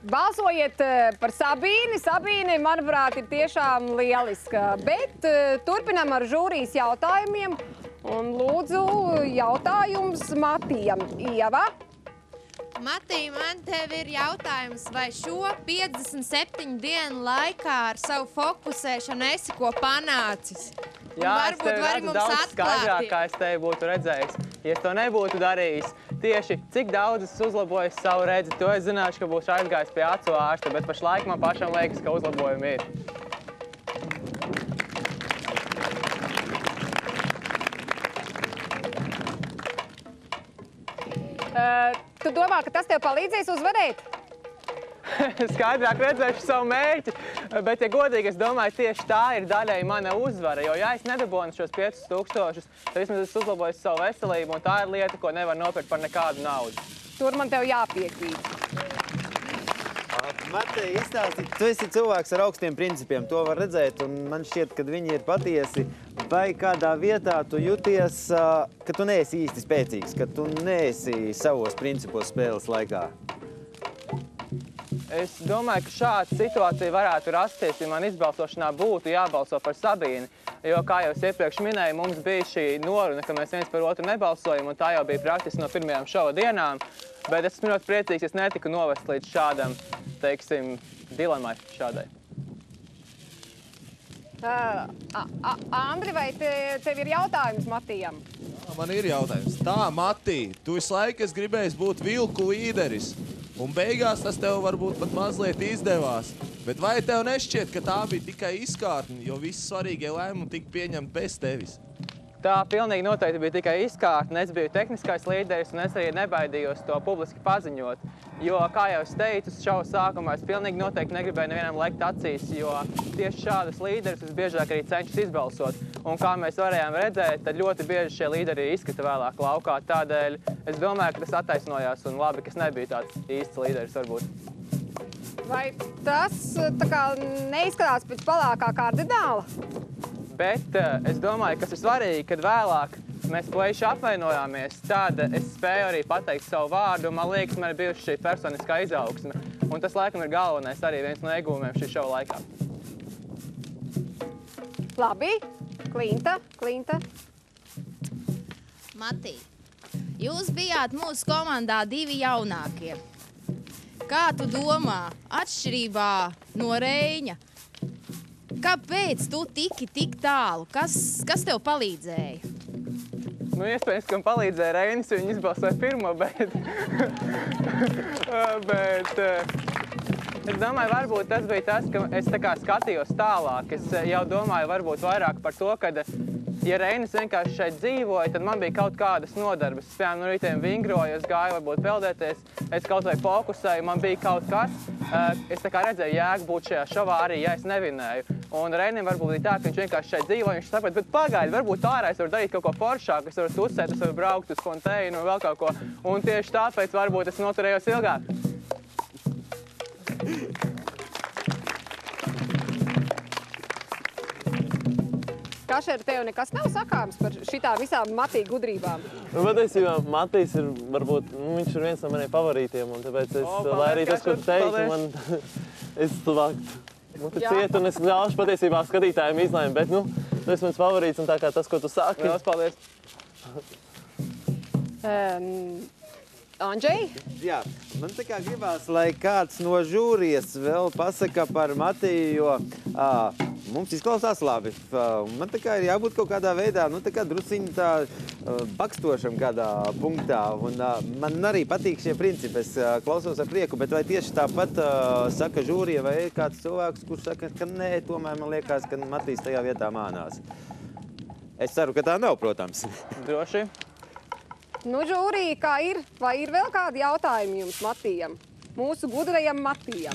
Balsojiet par Sabīni. Sabīni, manuprāt, ir tiešām lieliska. Bet turpinām ar žūrijas jautājumiem. Un lūdzu jautājums Matijam. Ieva? Matī, man tev ir jautājums, vai šo 57 dienu laikā ar savu fokusēšanu esi ko panācis? Jā, es tevi redzu daudz skaidrāk, kā es tevi būtu redzējis. Ja es to nebūtu darījis, tieši cik daudz es uzlabojis savu redzi, to es zināšu, ka būšu aizgājis pie acu ārsta, bet pašlaik man pašam liekas, ka uzlabojumi ir. Tu domā, ka tas tev palīdzēs uzvarēt? Skaidrāk redzēšu savu mērķi, bet, ja godīgi, es domāju, tieši tā ir daļai mana uzvara, jo, ja es nedabūnu šos 5000, tad vismaz es uzlaboju savu veselību, un tā ir lieta, ko nevar nopirkt par nekādu naudu. Tur man tev jāpiekrīt. Matei, izstāsti, tu esi cilvēks ar augstiem principiem, to var redzēt, un man šķiet, ka viņi ir patiesi. Vai kādā vietā tu jūties, ka tu neesi īsti spēcīgs, ka tu neesi savos principos spēles laikā? Es domāju, ka šāda situācija varētu rasties, ja man izbalsošanā būtu jābalso par Sabīni. Jo, kā jau es iepriekš minēju, mums bija šī noruna, ka mēs viens par otru nebalsojam, un tā jau bija praktiski no pirmajām šova dienām. Bet es esmu ļoti priecīgs, es netiku novest līdz šādam, teiksim, dilemai šādai. Andri, vai tev ir jautājums Matijam? Man ir jautājums. Tā, Matī, tu visu laiku esi gribējis būt vilku līderis. Un beigās tas tev varbūt pat mazliet izdevās. Bet vai tev nešķiet, ka tā bija tikai izkārtne, jo visi svarīgie lēmumi tika pieņemti bez tevis? Tā pilnīgi noteikti bija tikai izkārtne. Es biju tehniskais līderis un es arī nebaidījos to publiski paziņot. Jo, kā jau es teicu, šova sākumā es pilnīgi noteikti negribēju nevienam lekt acīs, jo tieši šādus līderus visbiežāk arī cenšas izbalsot. Un kā mēs varējām redzēt, tad ļoti bieži šie līderi izskata vēlāk laukā. Tādēļ es domāju, ka tas attaisnojās un labi, ka es nebiju tāds īsts līderis varbūt. Vai tas tā kā neizskatās pēc palākā kardināla? Bet es domāju, kas ir svarīgi, kad vēlāk mēs pleši apvainojāmies, tad es spēju arī pateikt savu vārdu, un man liekas, man ir bijusi šī personiskā izaugsme. Un tas, laikam, ir galvenais arī viens no iegūmiem šī šova laikā. Labi. Klinta. Matī, jūs bijāt mūsu komandā 2 jaunākie. Kā tu domā, atšķirībā no Reiņa, kāpēc tu tiki tik tālu? Kas tev palīdzēja? Nu, iespējams, ka man palīdzēja Reinis, jo viņi izbalsoja pirmo, bet es domāju, varbūt tas bija tas, ka es tā kā skatījos tālāk. Es jau domāju varbūt vairāk par to, ka ja Reinis vienkārši šeit dzīvoja, tad man bija kaut kādas nodarbes. Es, piemēram, no rītiem vingroju, es gāju varbūt peldēties, es kaut vai fokusēju, man bija kaut kas. Es tā kā redzēju jēgu būt šajā šovā arī, ja es nevinēju. Un Reinim varbūt bija tā, ka viņš vienkārši šeit dzīvoja, viņš saprata, bet pagaidi, varbūt ārā es varu darīt kaut ko foršāku, es varu tusēt, es varu braukt uz fonteinu un vēl kaut ko. Un tieši tāpēc varbūt es noturējos ilgāk. Kašer, tev nekas nav sakāms par šitām visām Matija gudrībām? Nu, patiesībā Matijs ir, varbūt, viņš ir viens no maniem favorītiem, un tāpēc es, lai arī tas, ko tu teiksi, man, es tuvāk ciet, un es ļaušu patiesībā skatītājiem izlēmu, bet, nu, tu esi mans favorīts, un tā kā tas, ko tu sāki. Lielas paldies. Andžej? Jā, man tā kā gribās, lai kāds no žūrijas vēl pasaka par Matiju, jo mums izklausās labi. Man tā kā ir jābūt kaut kādā veidā, nu tā kā drusiņi tā bakstošam kādā punktā. Un man arī patīk šie principi, es klausos ar prieku, bet vai tieši tāpat saka žūrija, vai ir kāds cilvēks, kurš saka, ka nē, tomēr man liekas, ka Matijs tajā vietā mānās. Es ceru, ka tā nav, protams. Droši. Nu, žūrija, kā ir? Vai ir vēl kādi jautājumi jums Matijam? Mūsu gudrajam Matijam.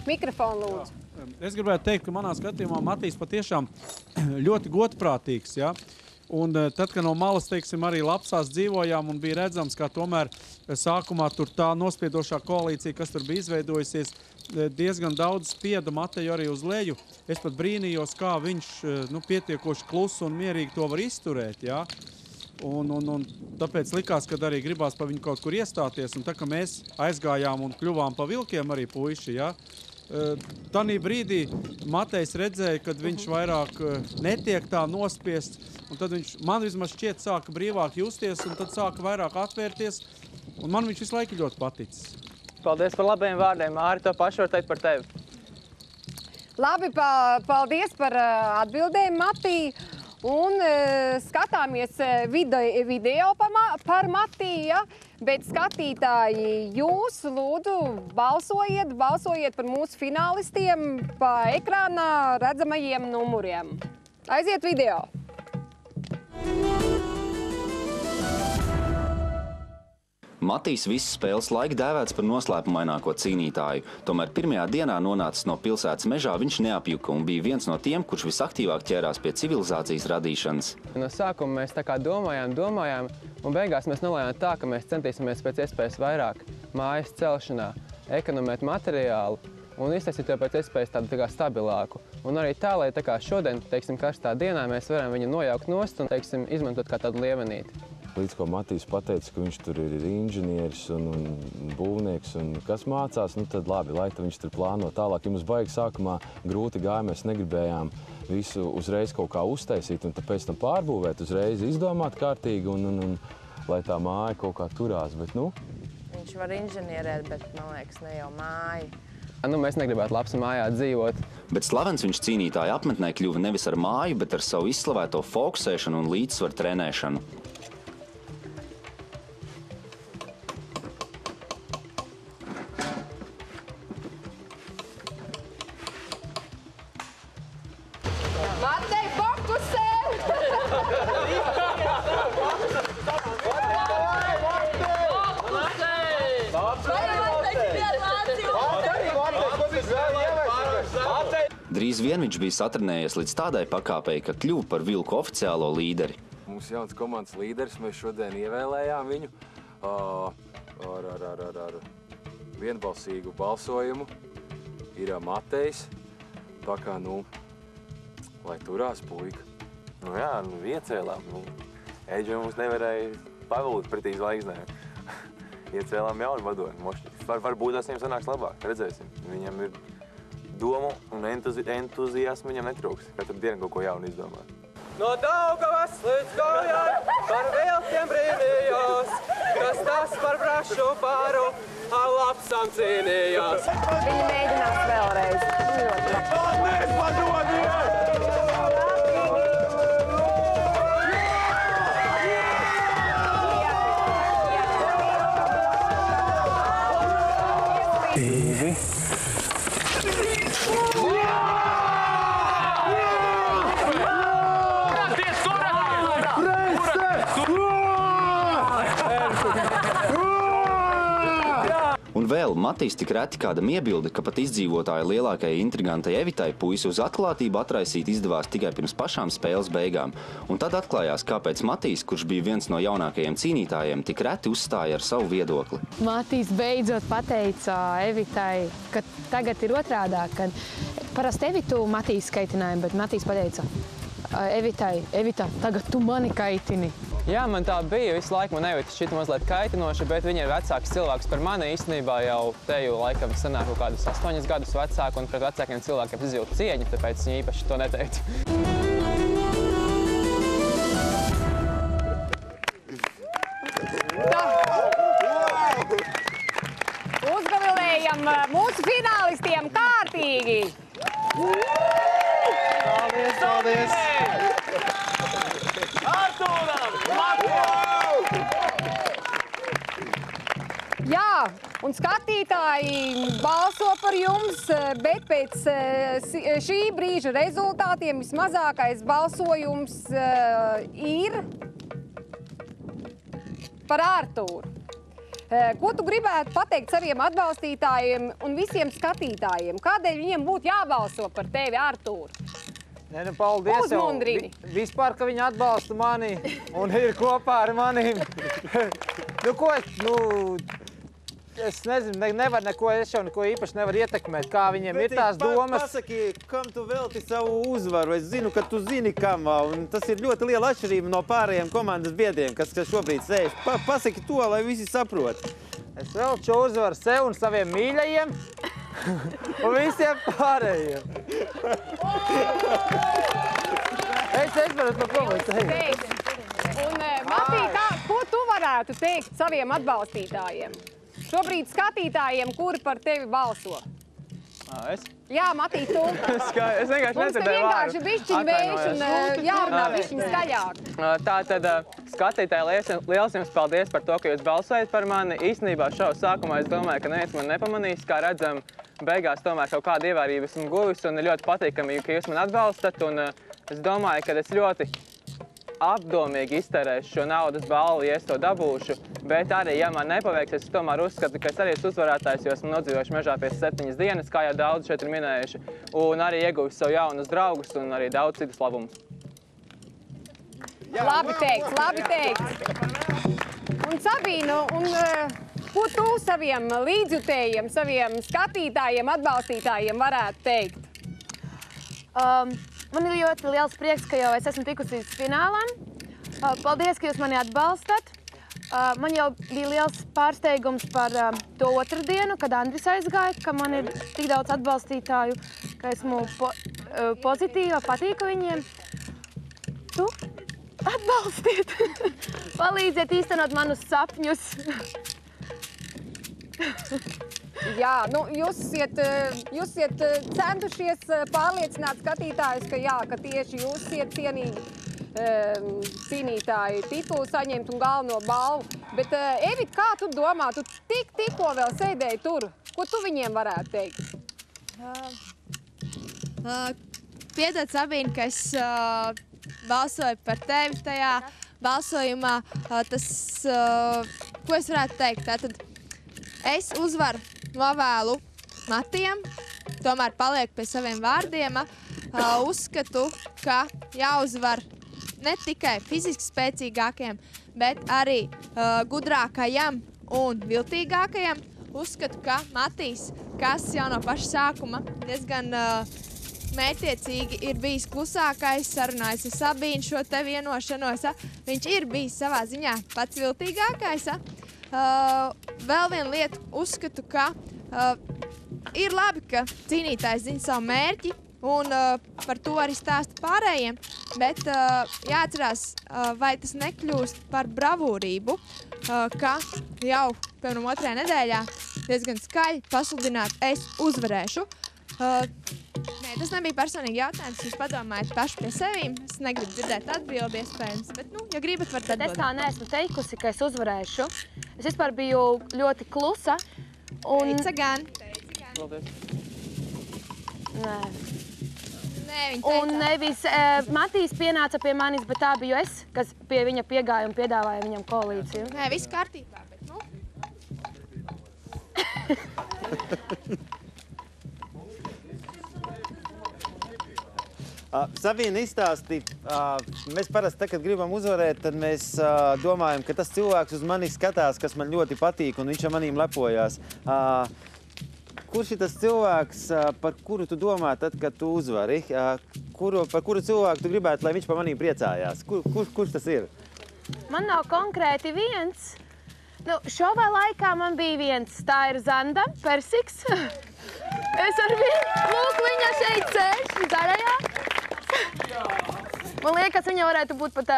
Mikrofonu lūdzu. Es gribētu teikt, ka manā skatījumā Matijs patiešām ļoti godprātīgs, ja? Un tad, kad no malas, teiksim, arī Lapsās dzīvojām un bija redzams, kā tomēr sākumā tur tā nospiedošā koalīcija, kas tur bija izveidojusies, diezgan daudz spieda Mateju arī uz leju. Es pat brīnījos, kā viņš pietiekoši klusu un mierīgi to var izturēt, jā. Un tāpēc likās, ka arī gribās pa viņu kaut kur iestāties. Un tā, ka mēs aizgājām un kļuvām pa vilkiem arī puiši, ja? Tanī brīdī Matejs redzēja, kad viņš vairāk netiek tā nospiests. Un tad viņš, man vismaz šķiet, sāka brīvāk justies un tad sāka vairāk atvērties. Un man viņš visu laiku ļoti paticis. Paldies par labiem vārdiem, Māri, to pašu var teikt par tevi. Labi, paldies par atbildēm, Matī. Un skatāmies video par Matī, ja? Bet skatītāji, jūs lūdzu balsojiet par mūsu finālistiem pa ekrānā redzamajiem numuriem. Aiziet video! Matīs visu spēles laiku dēvēts par noslēpumaināko cīnītāju. Tomēr pirmajā dienā nonācis no pilsētas mežā viņš neapjuka un bija viens no tiem, kurš visaktīvāk ķērās pie civilizācijas radīšanas. No sākuma mēs tā kā domājām, un beigās mēs nolēmām tā, ka mēs centīsimies pēc iespējas vairāk mājas celšanā, ekonomēt materiālu un iztaisīt to pēc iespējas tādu tā kā stabilāku. Un arī tā, lai tā kā šodien, teiksim, karstā dienā mēs varam viņu nojaukt nost un, teiksim, izmantot kā tādu lievenīti. Līdz ko Matīs pateica, ka viņš tur ir inženieris un būvnieks un kas mācās, nu tad labi, lai viņš tur plāno tālāk. Ja mums baigi sākumā grūti gāja, mēs negribējām visu uzreiz kaut kā uztaisīt un tāpēc tam pārbūvēt, uzreiz izdomāt kārtīgi un lai tā māja kaut kā turās, bet nu. Viņš var inženierēt, bet man liekas ne jau māja. Nu, mēs negribētu labs mājā dzīvot. Bet slavens viņš cīnītāja apmetnē kļuva nevis ar māju, bet ar savu izslavēto fokusēšanu un līdzsvaru trenēšanu. Matej, fokusē! Drīz vien viņš bija satrenējies līdz tādai pakāpei, ka kļuva par vilku oficiālo līderi. Mums jauns komandas līderis, mēs šodien ievēlējām viņu ar vienbalsīgu balsojumu. Ir Matejs, tā kā, lai turās puika. Nu jā, iecēlām. Eģi mums nevarēja pavilkt pretī zvaigznēm. Iecēlām jaunu vadoni, mošķi. Varbūt tas viņam sanāks labāk, redzēsim. Viņam ir domu un entuziasmu viņam netrūks. Katru dienu kaut ko jaunu izdomāt. No Daugavas līdz Gaujai par vilkiem brīnījos, kas tas par brašu pāru lapsam cīnījos. Viņi mēģinās vēlreiz. Paldies, padodies! Un vēl Matīs tik reti kādam iebilda, ka pat izdzīvotāja lielākajai intrigantai Evitai puisi uz atklātību atraisīt izdevās tikai pirms pašām spēles beigām. Un tad atklājās, kāpēc Matīs, kurš bija viens no jaunākajiem cīnītājiem, tik reti uzstāja ar savu viedokli. Matīs beidzot pateica Evitai, ka tagad ir otrādāk, kad parasti Evitu Matīs kaitināja, bet Matīs pateica Evitai, Evita, tagad tu mani kaitini. Jā, man tā bija. Visu laiku man Evita šķita mazliet kaitinoša, bet viņa ir vecāks cilvēks par mani. Īstenībā jau teju laikam sanāk kaut kādus 8 gadus vecāku, un pret vecākiem cilvēkiem izjūtu cieņu, tāpēc viņa īpaši to neteica. Uzgavilējam mūsu finālistiem kārtīgi! Paldies, paldies! Jā, un skatītāji balso par jums, bet pēc šī brīža rezultātiem vismazākais balsojums ir par Artūru. Ko tu gribētu pateikt saviem atbalstītājiem un visiem skatītājiem? Kādēļ viņiem būtu jābalso par tevi, Artūru? Nē, paldies jau vispār, ka viņi atbalsta mani un ir kopā ar maniem. es nezinu, nevar neko, es jau neko īpaši nevaru ietekmēt, kā viņiem ir tās domas. Pasaki, kam tu velti savu uzvaru? Es zinu, ka tu zini, kam, un tas ir ļoti liela atšķirība no pārējiem komandas biedriem, kas šobrīd sēž. Pasaki to, lai visi saprot. Es velču uzvaru sev un saviem mīļajiem un visiem pārējiem. Es varu to promēt. Un, Matī, ko tu varētu teikt saviem atbalstītājiem? Šobrīd skatītājiem, kuri par tevi balso? Es? Jā, Matī, tu. Es vienkārši mums te vienkārši bišķiņ vējš un jārunā bišķiņ skaļāk. Tātad, skatītāji, liels jums paldies par to, ka jūs balsojat par mani. Īstenībā šova sākumā es domāju, ka neviens man nepamanīs, kā redzam, beigās tomēr kaut kādu ievērību esmu guvis un ir ļoti patīkami, ka jūs man atbalstat. Un es domāju, ka es ļoti apdomīgi iztērēšu šo naudas balvu, ja es to dabūšu, bet arī, ja man nepaveiks, es tomēr uzskatu, ka es arī esmu uzvarētājs, jo esmu nodzīvojuši mežā 7 dienas, kā jau daudz šeit ir minējuši, un arī ieguvis savu jaunus draugus un arī daudz citus labumus. Labi teikts, labi teikts. Un Sabīnu, ko tu saviem līdzjutējiem, saviem skatītājiem, atbalstītājiem varētu teikt? Man ir ļoti liels prieks, ka jau es esmu tikusi līdz finālam. Paldies, ka jūs mani atbalstat. Man jau bija liels pārsteigums par to otrdienu, kad Andris aizgāja, ka man ir tik daudz atbalstītāju, ka esmu pozitīva, patīka viņiem. Tu atbalstiet, palīdziet īstenot manus sapņus. Jā, nu, jūs esat centušies pārliecināt skatītājus, ka jā, ka tieši jūs esat cienīgi cīnītāji titulu saņemt un galveno balvu. Bet, Evita, kā tu domā, tu tikko vēl sēdēji tur, ko tu viņiem varētu teikt? Piedod, Sabīne, ka es balsoju par tevi tajā balsojumā. Tas, ko es varētu teikt, tātad es uzvaru novēlu Matijam, tomēr paliek pie saviem vārdiem. Uzskatu, ka jāuzvar ne tikai fiziski spēcīgākajam, bet arī gudrākajam un viltīgākajam. Uzskatu, ka Matijs, kas jau no paša sākuma diezgan mērķiecīgi ir bijis klusākais, sarunājis ar Sabīnu šo te vienošanos, viņš ir bijis savā ziņā pats viltīgākais. Vēl viena lieta, uzskatu, ka ir labi, ka cīnītājs zina savu mērķi un par to arī stāsta pārējiem, bet jāatcerās, vai tas nekļūst par bravūrību, ka jau, piemēram, 2. nedēļā diezgan skaļi pasludināt, es uzvarēšu. Nē, tas nebija personīgi jautājums, jūs padomājat paši pie sevīm. Es negribu dzirdēt atbildi iespējams, bet, nu, ja gribat, varat atbildēt. Es tā neesmu teikusi, ka es uzvarēšu. Es vispār biju ļoti klusa. Teica gan. Nē. Nē, viņa teica. Un nevis Matīs pienāca pie manis, bet tā biju es, kas pie viņa piegāja un piedāvāja viņam koalīciju. Nē, viss kārtībā, bet, nu. Sabīne izstāsti, mēs parasti, tad, kad gribam uzvarēt, tad mēs domājam, ka tas cilvēks uz mani skatās, kas man ļoti patīk, un viņš ar manīm lepojās. Kurš ir tas cilvēks, par kuru tu domā tad, kad tu uzvari? Par kuru cilvēku tu gribētu, lai viņš par manīm priecājās? Kurš tas ir? Man nav konkrēti viens. Nu, šovā laikā man bija viens. Tā ir Zanda Persiks. Es ar viņu, lūk, viņa šeit sēž, zarajā. Man liekas, viņa varētu būt pat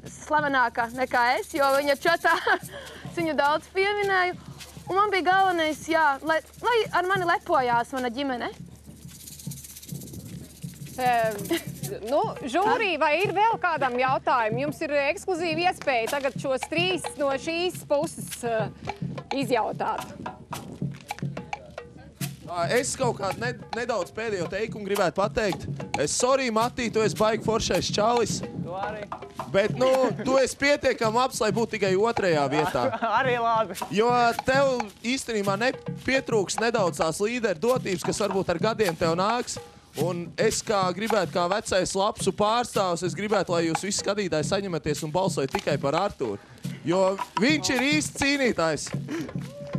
slavenāka nekā es, jo viņa čatā viņu daudz pieminēju. Un man bija galvenais, jā, lai ar mani lepojās mana ģimene. Nu, žūrī, vai ir vēl kādam jautājumu? Jums ir ekskluzīva iespēja tagad šos 3 no šīs puses izjautāt. Es kaut kādu nedaudz pēdējo teikumu gribētu pateikt. Sorry, Matī, tu esi baigi foršais čalis. Tu arī. Bet, nu, tu esi pietiekami labs, lai būtu tikai 2. vietā. Arī labi. Jo tev īstenībā nepietrūks nedaudz tās līderu dotības, kas varbūt ar gadiem tev nāks. Un es gribētu, kā vecais lapsu pārstāvs, es gribētu, lai jūs visi skatītāji saņematies un balsojat tikai par Artūru. Jo viņš ir īsts cīnītājs.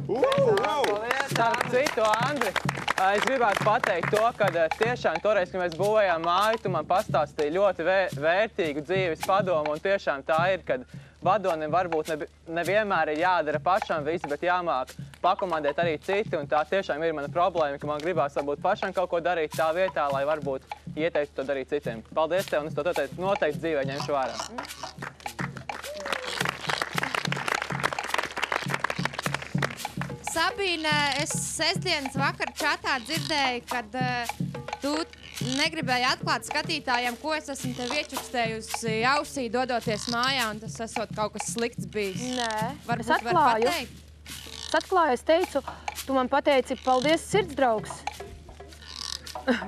Starp citu, Andri, es gribētu pateikt to, ka tiešām toreiz, kad mēs būvējām māju, tu man pastāstīji ļoti vērtīgu dzīves padomu, un tiešām tā ir, kad vadonim varbūt nevienmēr ir jādara pašam viss, bet jāmāk pakomandēt arī citi, un tā tiešām ir mana problēma, ka man gribās varbūt pašam kaut ko darīt tā vietā, lai varbūt ieteiktu to darīt citiem. Paldies tev, un es to noteikti dzīvē ņemšu vērā. Sabīne, es sestdienas vakar čatā dzirdēju, kad tu negribēji atklāt skatītājiem, ko es esmu tev iečukstējusi ausī, dodoties mājā, un tas esot kaut kas slikts bijis. Nē, varbūt es atklāju. Es atklāju, es teicu, tu man pateici, paldies, sirdsdraugs.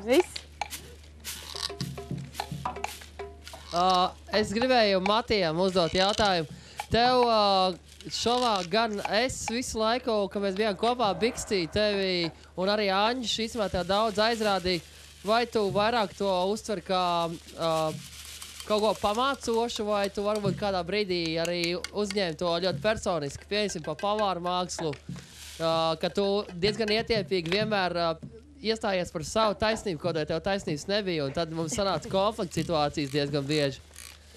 Viss. Es gribēju Matijam uzdot jautājumu. Tev šovā gan es visu laiku, kad mēs bijām kopā Bikstī, tevi un arī Aņģis īstenībā tev daudz aizrādīja. Vai tu vairāk to uztver kā kaut ko pamācošu, vai tu varbūt kādā brīdī arī uzņēmi to ļoti personiski, pieņemsim pa pavāru mākslu, ka tu diezgan ietiepīgi vienmēr iestājies par savu taisnību, kaut vai tev taisnības nebija, un tad mums sanāca konflikta situācijas diezgan bieži.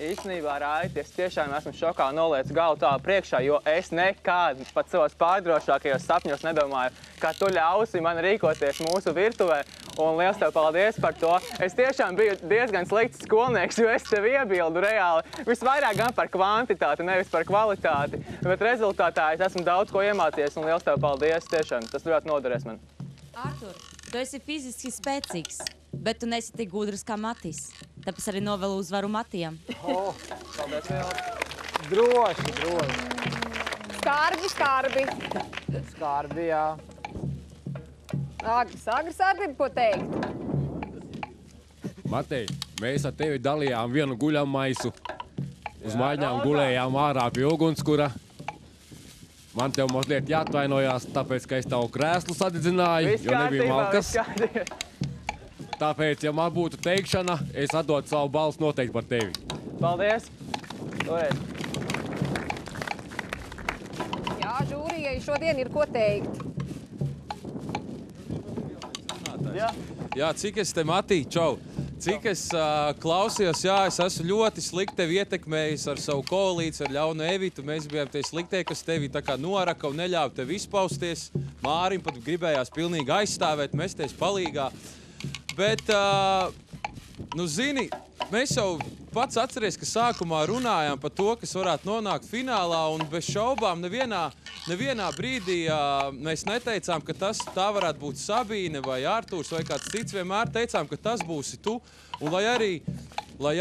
Īstenībā, Raiti, es tiešām esmu šokā un noliecu galvu tā priekšā, jo es nekad pat savos pārdrošākajos sapņos nedomāju, ka tu ļausi man rīkoties mūsu virtuvē, un liels tev paldies par to. Es tiešām biju diezgan slikts skolnieks, jo es tev iebildu reāli visvairāk gan par kvantitāti, nevis par kvalitāti, bet rezultātā es esmu daudz ko iemācījies, un liels tev paldies, tiešām, tas ļoti noderēs man. Artur, tu esi fiziski spēcīgs, bet tu nesi tik gudrs kā Matis. Tāpēc arī novēlu uzvaru Matijam. Paldies, vēl. Droši. Skarbi. Skarbi, jā. Agri, ko teikt? Matei, mēs ar tevi dalījām vienu guļam maisu. Uz maiņām gulējām ārā pie ugunskura. Man tev mazliet jāatvainojās, tāpēc, ka es tavu krēslu sadedzināju, jo nebija malkas. Tāpēc, ja man būtu teikšana, es atdotu savu balsu noteikti par tevi. Paldies! Toreiz. Jā, žūrijai šodien ir ko teikt. Jā, cik es te Matī, čau. Cik es klausījos, jā, es esmu ļoti slikti tevi ietekmējis ar savu koalīci, ar ļaunu Evitu. Mēs bijām tie sliktie, kas tevi tā kā noraka un neļāva tev izpausties. Mārim pat gribējās pilnīgi aizstāvēt, mesties palīgā. Bet, nu zini, mēs jau pats atceries, ka sākumā runājām par to, kas varētu nonākt finālā, un bez šaubām nevienā brīdī mēs neteicām, ka tā varētu būt Sabīne vai Artūrs vai kāds cits. Vienmēr teicām, ka tas būsi tu, un lai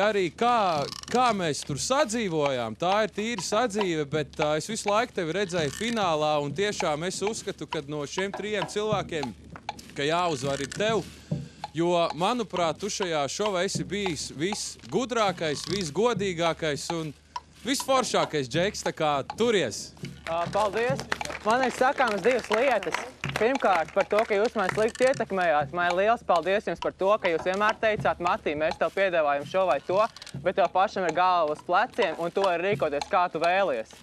arī kā mēs tur sadzīvojām, tā ir tīri sadzīve, bet es visu laiku tevi redzēju finālā, un tiešām es uzskatu, ka no šiem 3 cilvēkiem, ka jāuzvar ir tev. Jo, manuprāt, tu šajā šovā esi bijis visgudrākais, visgodīgākais un visforšākais džeks, tā kā turies. Paldies! Man ir sakāmas 2 lietas. Pirmkārt, par to, ka jūs mani slikti ietekmējāt. Man ir liels paldies jums par to, ka jūs vienmēr teicāt, Matī, mēs tev piedāvājam šo vai to, bet tev pašam ir galva uz pleciem un to ir rīkoties, kā tu vēlies.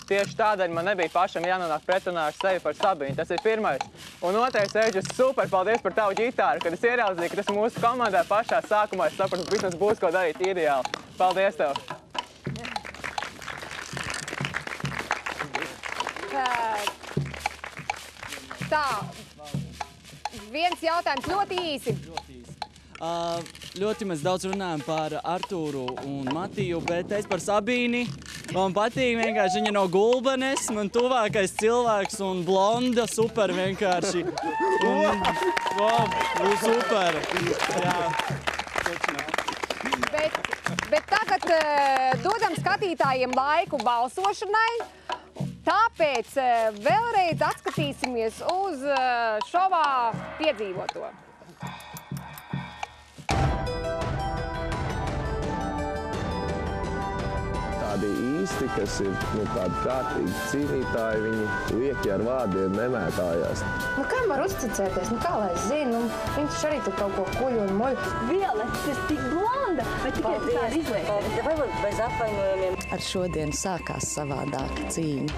Tieši tādēļ man nebija pašam jānonāk pretrunā ar sevi par Sabīni. Tas ir pirmais. Un otrais, Eģis, super paldies par tavu ģitāru, kad es ieraudzīju, ka tas mūsu komandā pašā sākumā. Es sapratu, ka vismaz būs ko darīt ideāli. Paldies tev! Tā, viens jautājums ļoti īsi. Ļoti mēs daudz runājam par Artūru un Matiju, bet es par Sabīni. Man patīk vienkārši viņa no Gulbenes, man tuvākais cilvēks un blonda, super vienkārši. Wow, super. Jā. Bet tagad dodam skatītājiem laiku balsošanai. Tāpēc vēlreiz atskatīsimies uz šovā piedzīvoto. Tādi īsti, kas ir tādi kārtīgi cīnītāji, viņi lieki ar vārdiem nemētājās. Nu kā var uzticēties? Nu kā lai zinu? Viņš arī tur kaut ko kuļu un moļu. Viole, tas tik blonda, vai tikai tā izliekties? Vai bez apvainojumiem? Ar šodien sākās savādāka cīņa.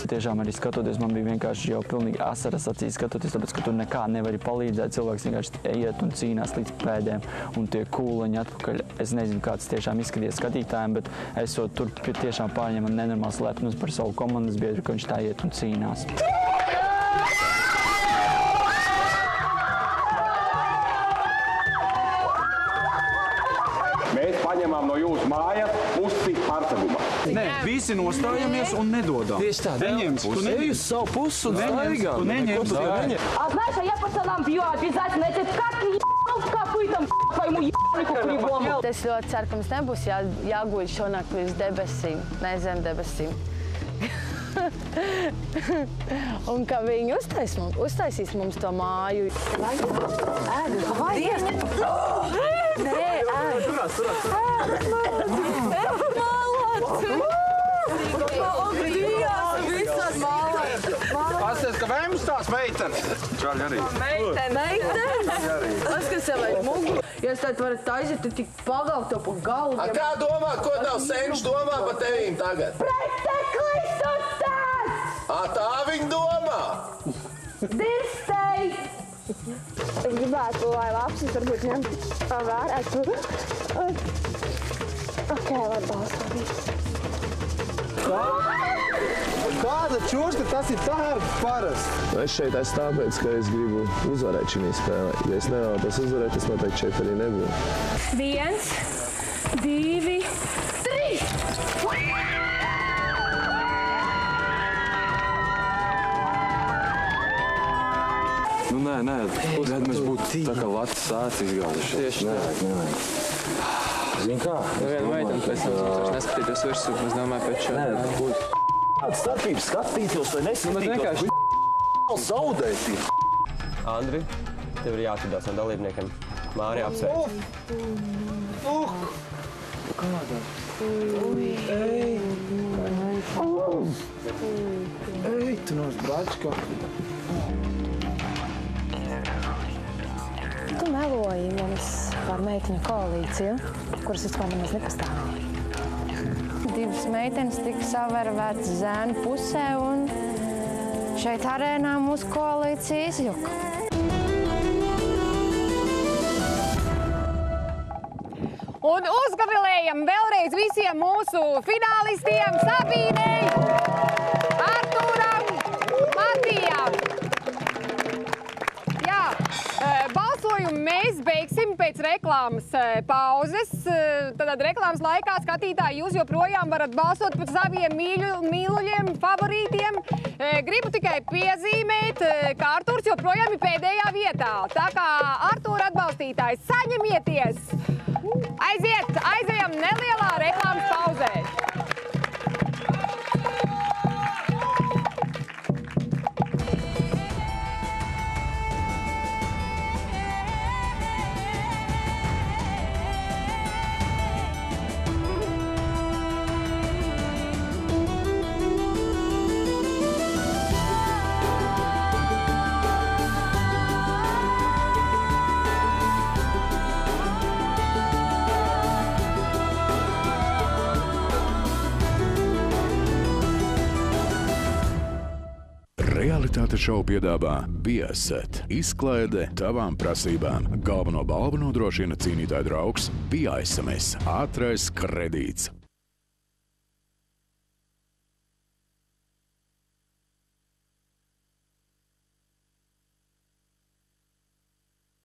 Tiešām arī skatoties, man bija vienkārši jau pilnīgi asaras acīs skatoties, tāpēc, ka tur nekā nevari palīdzēt. Cilvēks vienkārši iet un cīnās līdz pēdēm un tie kūleņi atpakaļ. Es nezinu, kāds tiešām izskaties skatītājiem, bet esot tur tiešām pārņemam nenormāls lepnums par savu komandas biedru, ka viņš tā iet un cīnās. Mēs paņemam no jūsu mājas pusi pārseguma. Nē, visi nostājamies un nedodam. Tieši tā, neņems. tu ej uz savu pusi un staigā. Tu neņems. А знаешь, а я пацанам бью обязательно. Это как копытом твоему ебанику кривому. Es ļoti ceru, ka mums nebūs jāguļ šonakt virs debesīm, ne zem debesīm. Un ka viņi uztaisīs mums to māju. Ēd! Nē, ēd! Pasties, ka vēmus tās meitenes. Čaļi arī. Meitenes? Paskatās, vai mugu. Ja es tad varu taisīt, tad tik pagaut to pa galvu. A kā domā, ko tev senčs domā par tevīm tagad? Preteklis tu tāds! A tā viņi domā? Dirstei! Es gribētu, lai lapsis varbūt ņem vērētu. Ok, lai balstādīs. Kāda čurska, tas ir tērps parasti. Es šeit esmu tāpēc, ka es gribu uzvarēt šī spēlē. Ja es nevēlos uzvarēt, es noteikti šeit arī nebūtu. 1, 2, 3! Nu, nē, tad mēs būtu tā kā Latvijas sācis izgājuši. Tieši tā. Zini kā? Viena meitene pēc tam vairs neskatīties virsū, es domāju pēc šā. Kāda starpība skatītos vai neskatītos? Zaudēt ir. Andri, tev ir jāatvedās no dalībniekiem. Māri apsveic. Kādā? Ej, tu nos bračka. Tu meloji manis par meiteņu koalīciju, kuras vispār nemaz nepastāvēja. 2 meitenes tika savērvētas zēnu pusē un šeit arēnā mūsu koalīcija izjuka. Un uzgavilējam vēlreiz visiem mūsu finālistiem Sabīnei, Artūram, Matijam. Jā, balsojumu mēs beigsim pēc reklāmas pauzes. Tad reklāmas laikā skatītāji jūs joprojām varat balsot par saviem mīluļiem, favorītiem. Gribu tikai piezīmēt, ka Artūrs joprojām ir pēdējā vietā. Tā kā Artūra atbalstītājs saņemieties! Aizejam nelielā reklāmas pauzē. Realitāte šovu piedāvā Biaset. Izklaide tavām prasībām. Galveno balvu nodrošina cīnītāju draugs BISMS. Ātrais kredīts.